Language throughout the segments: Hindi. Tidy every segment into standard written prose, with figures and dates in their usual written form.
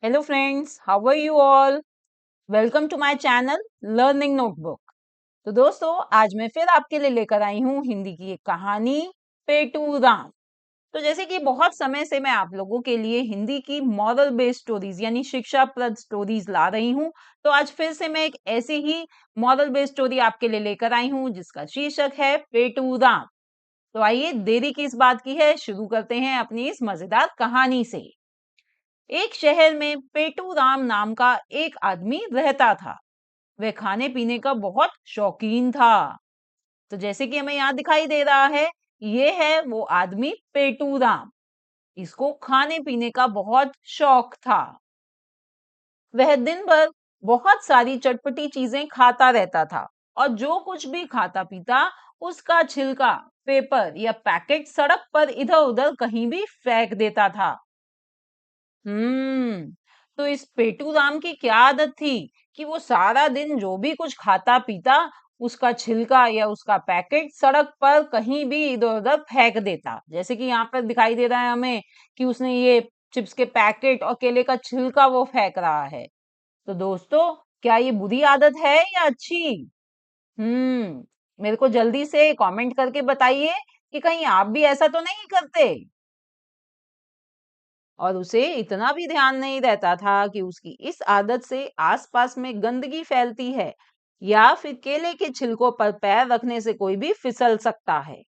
Hello friends, how are you all? Welcome to my channel Learning Notebook. तो दोस्तों आज मैं फिर आपके लिए लेकर आई हूँ हिंदी की एक कहानी पेटू राम। तो जैसे कि बहुत समय से मैं आप लोगों के लिए हिंदी की मॉरल बेस्ड स्टोरीज यानी शिक्षाप्रद स्टोरीज ला रही हूँ। तो आज फिर से मैं एक ऐसी ही मॉरल बेस्ड स्टोरी आपके लिए लेकर आई हूँ जिसका शीर्षक है पेटू राम। तो आइए देरी किस बात की है, शुरू करते हैं अपनी इस मजेदार कहानी से। एक शहर में पेटू राम नाम का एक आदमी रहता था। वह खाने पीने का बहुत शौकीन था। तो जैसे कि हमें यहाँ दिखाई दे रहा है, ये है वो आदमी पेटू राम। इसको खाने पीने का बहुत शौक था। वह दिन भर बहुत सारी चटपटी चीजें खाता रहता था और जो कुछ भी खाता पीता उसका छिलका, पेपर या पैकेट सड़क पर इधर उधर कहीं भी फेंक देता था। हम्म। तो इस पेटू राम की क्या आदत थी कि वो सारा दिन जो भी कुछ खाता पीता उसका छिलका या उसका पैकेट सड़क पर कहीं भी इधर उधर फेंक देता। जैसे कि यहाँ पर दिखाई दे रहा है हमें कि उसने ये चिप्स के पैकेट और केले का छिलका वो फेंक रहा है। तो दोस्तों, क्या ये बुरी आदत है या अच्छी? मेरे को जल्दी से कमेंट करके बताइए कि कहीं आप भी ऐसा तो नहीं करते। और उसे इतना भी ध्यान नहीं रहता था कि उसकी इस आदत से आसपास में गंदगी फैलती है या फिर केले के छिलकों पर पैर रखने से कोई भी फिसल सकता है।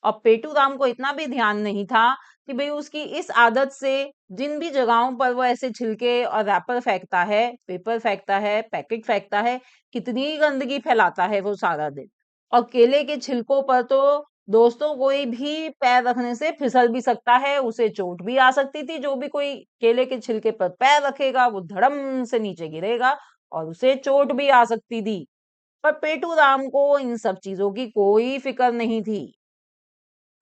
और पेटू राम को इतना भी ध्यान नहीं था कि भाई उसकी इस आदत से जिन भी जगहों पर वो ऐसे छिलके और रैपर फेंकता है, पेपर फेंकता है, पैकेट फेंकता है, कितनी गंदगी फैलाता है वो सारा दिन। और केले के छिलकों पर तो दोस्तों कोई भी पैर रखने से फिसल भी सकता है, उसे चोट भी आ सकती थी। जो भी कोई केले के छिलके पर पैर रखेगा वो धड़म से नीचे गिरेगा और उसे चोट भी आ सकती थी। पर पेटू राम को इन सब चीजों की कोई फिक्र नहीं थी।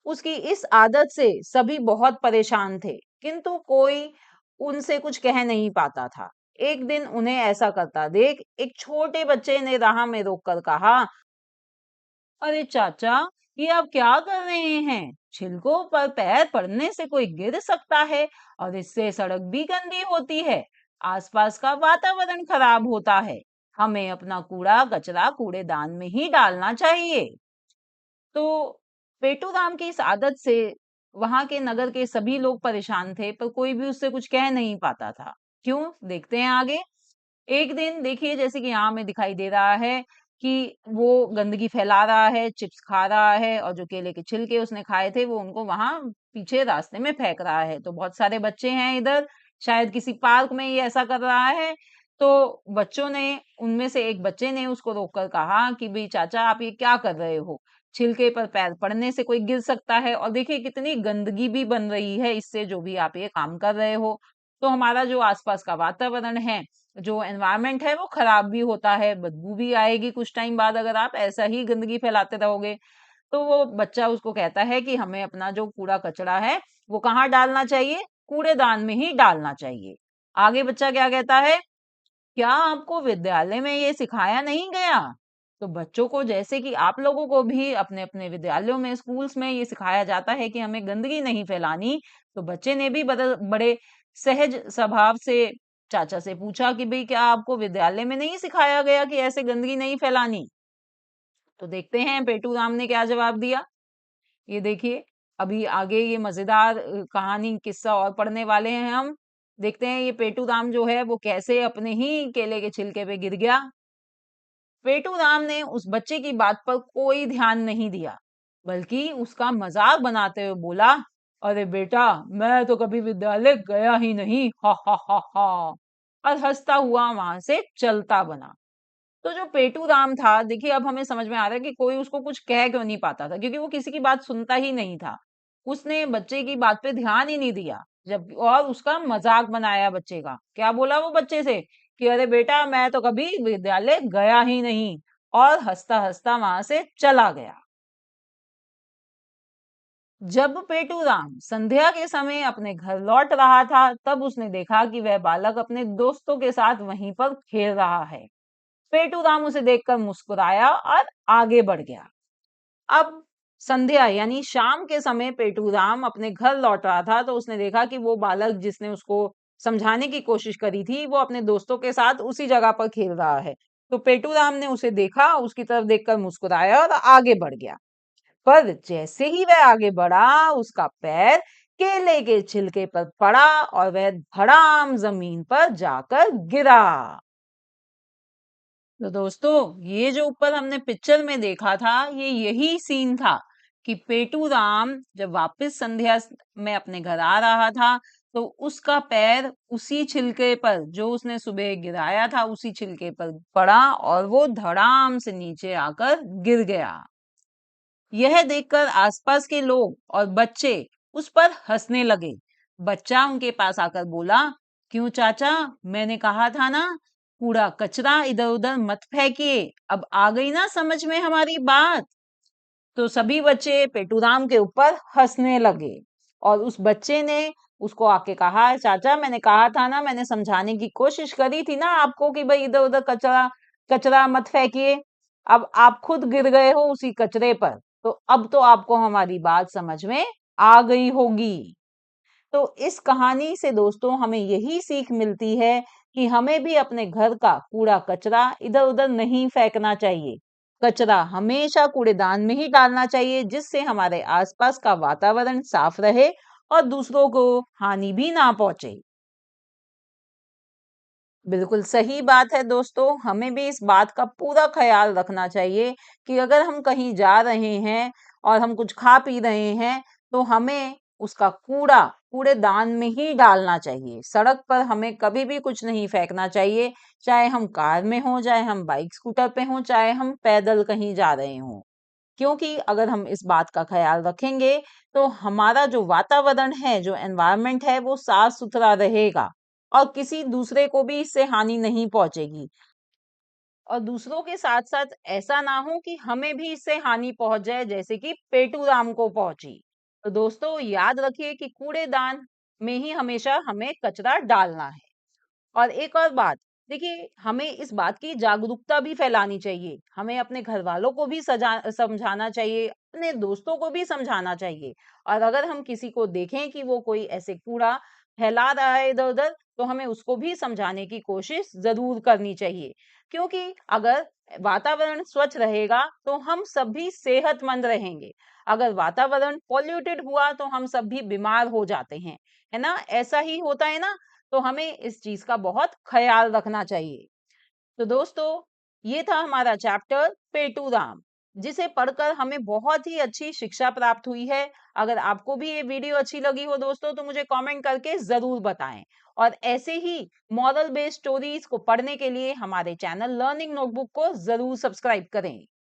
उसकी इस आदत से सभी बहुत परेशान थे, किंतु कोई उनसे कुछ कह नहीं पाता था। एक दिन उन्हें ऐसा करता देख एक छोटे बच्चे ने राह में रोककर कहा, अरे चाचा, ये आप क्या कर रहे हैं? छिलकों पर पैर पड़ने से कोई गिर सकता है और इससे सड़क भी गंदी होती है। आसपास का वातावरण खराब होता है। हमें अपना कूड़ा कचरा कूड़ेदान में ही डालना चाहिए। तो पेटू राम की इस आदत से वहां के नगर के सभी लोग परेशान थे, पर कोई भी उससे कुछ कह नहीं पाता था। क्यों? देखते हैं आगे। एक दिन देखिए, जैसे कि यहाँ में दिखाई दे रहा है कि वो गंदगी फैला रहा है, चिप्स खा रहा है और जो केले के छिलके उसने खाए थे वो उनको वहां पीछे रास्ते में फेंक रहा है। तो बहुत सारे बच्चे हैं इधर, शायद किसी पार्क में ये ऐसा कर रहा है। तो बच्चों ने, उनमें से एक बच्चे ने उसको रोककर कहा कि भाई चाचा, आप ये क्या कर रहे हो? छिलके पर पैर पड़ने से कोई गिर सकता है और देखिए कितनी गंदगी भी बन रही है इससे, जो भी आप ये काम कर रहे हो। तो हमारा जो आसपास का वातावरण है, जो एनवायरनमेंट है वो खराब भी होता है, बदबू भी आएगी कुछ टाइम बाद अगर आप ऐसा ही गंदगी फैलाते रहोगे। तो वो बच्चा उसको कहता है कि हमें अपना जो कूड़ा कचरा है वो कहाँ डालना चाहिए? कूड़ेदान में ही डालना चाहिए। आगे बच्चा क्या कहता है, क्या आपको विद्यालय में ये सिखाया नहीं गया? तो बच्चों को, जैसे कि आप लोगों को भी अपने अपने विद्यालयों में, स्कूल्स में ये सिखाया जाता है कि हमें गंदगी नहीं फैलानी। तो बच्चे ने भी बड़े सहज स्वभाव से चाचा से पूछा कि भाई क्या आपको विद्यालय में नहीं सिखाया गया कि ऐसे गंदगी नहीं फैलानी? तो देखते हैं पेटू राम ने क्या जवाब दिया। ये देखिए, अभी आगे ये मजेदार कहानी किस्सा और पढ़ने वाले हैं हम। देखते हैं ये पेटू राम जो है वो कैसे अपने ही केले के छिलके पे गिर गया। पेटू राम ने उस बच्चे की बात पर कोई ध्यान नहीं दिया, बल्कि उसका मजाक बनाते हुए बोला, अरे बेटा, मैं तो कभी विद्यालय गया ही नहीं, हा हा हा हा। और हंसता हुआ वहां से चलता बना। तो जो पेटू राम था, देखिए अब हमें समझ में आ रहा है कि कोई उसको कुछ कह क्यों नहीं पाता था, क्योंकि वो किसी की बात सुनता ही नहीं था। उसने बच्चे की बात पे ध्यान ही नहीं दिया, जब और उसका मजाक बनाया बच्चे का। क्या बोला वो बच्चे से कि अरे बेटा, मैं तो कभी विद्यालय गया ही नहीं, और हंसता हंसता वहां से चला गया। जब पेटू राम संध्या के समय अपने घर लौट रहा था, तब उसने देखा कि वह बालक अपने दोस्तों के साथ वहीं पर खेल रहा है। पेटू राम उसे देखकर मुस्कुराया और आगे बढ़ गया। अब संध्या यानी शाम के समय पेटू राम अपने घर लौट रहा था, तो उसने देखा कि वो बालक जिसने उसको समझाने की कोशिश करी थी, वो अपने दोस्तों के साथ उसी जगह पर खेल रहा है। तो पेटूराम ने उसे देखा, उसकी तरफ देखकर मुस्कुराया और आगे बढ़ गया। पर जैसे ही वह आगे बढ़ा, उसका पैर केले के छिलके पर पड़ा और वह धड़ाम जमीन पर जाकर गिरा। तो दोस्तों, ये जो ऊपर हमने पिक्चर में देखा था, ये यही सीन था कि पेटू राम जब वापस संध्या में अपने घर आ रहा था, तो उसका पैर उसी छिलके पर जो उसने सुबह गिराया था, उसी छिलके पर पड़ा और वो धड़ाम से नीचे आकर गिर गया। यह देखकर आसपास के लोग और बच्चे उस पर हंसने लगे। बच्चा उनके पास आकर बोला, क्यों चाचा, मैंने कहा था ना, कूड़ा कचरा इधर उधर मत फेंकिए। अब आ गई ना समझ में हमारी बात। तो सभी बच्चे पेटूराम के ऊपर हंसने लगे और उस बच्चे ने उसको आके कहा, चाचा मैंने कहा था ना, मैंने समझाने की कोशिश करी थी ना आपको कि भाई इधर उधर कचरा कचरा मत फेंकिए। अब आप खुद गिर गए हो उसी कचरे पर, तो अब तो आपको हमारी बात समझ में आ गई होगी। तो इस कहानी से दोस्तों हमें यही सीख मिलती है कि हमें भी अपने घर का कूड़ा कचरा इधर उधर नहीं फेंकना चाहिए। कचरा हमेशा कूड़ेदान में ही डालना चाहिए, जिससे हमारे आसपास का वातावरण साफ रहे और दूसरों को हानि भी ना पहुंचे। बिल्कुल सही बात है दोस्तों, हमें भी इस बात का पूरा ख्याल रखना चाहिए कि अगर हम कहीं जा रहे हैं और हम कुछ खा पी रहे हैं, तो हमें उसका कूड़ा कूड़ेदान में ही डालना चाहिए। सड़क पर हमें कभी भी कुछ नहीं फेंकना चाहिए, चाहे हम कार में हों, चाहे हम बाइक स्कूटर पे हों, चाहे हम पैदल कहीं जा रहे हों। क्योंकि अगर हम इस बात का ख्याल रखेंगे, तो हमारा जो वातावरण है, जो एनवायरनमेंट है, वो साफ सुथरा रहेगा और किसी दूसरे को भी इससे हानि नहीं पहुंचेगी। और दूसरों के साथ साथ ऐसा ना हो कि हमें भी इससे हानि पहुंच जाए, जैसे कि पेटू राम को पहुंची। तो दोस्तों याद रखिए कि कूड़ेदान में ही हमेशा हमें कचरा डालना है। और एक और बात, देखिए हमें इस बात की जागरूकता भी फैलानी चाहिए। हमें अपने घर वालों को भी समझाना चाहिए, अपने दोस्तों को भी समझाना चाहिए। और अगर हम किसी को देखें कि वो कोई ऐसे कूड़ा फैला रहा है इधर उधर, तो हमें उसको भी समझाने की कोशिश जरूर करनी चाहिए। क्योंकि अगर वातावरण स्वच्छ रहेगा, तो हम सभी सेहतमंद रहेंगे। अगर वातावरण पॉल्यूटेड हुआ, तो हम सभी बीमार हो जाते हैं, है ना? ऐसा ही होता है ना? तो हमें इस चीज का बहुत ख्याल रखना चाहिए। तो दोस्तों, ये था हमारा चैप्टर पेटू राम, जिसे पढ़कर हमें बहुत ही अच्छी शिक्षा प्राप्त हुई है। अगर आपको भी ये वीडियो अच्छी लगी हो दोस्तों, तो मुझे कमेंट करके जरूर बताएं। और ऐसे ही मॉरल बेस्ड स्टोरीज को पढ़ने के लिए हमारे चैनल लर्निंग नोटबुक को जरूर सब्सक्राइब करें।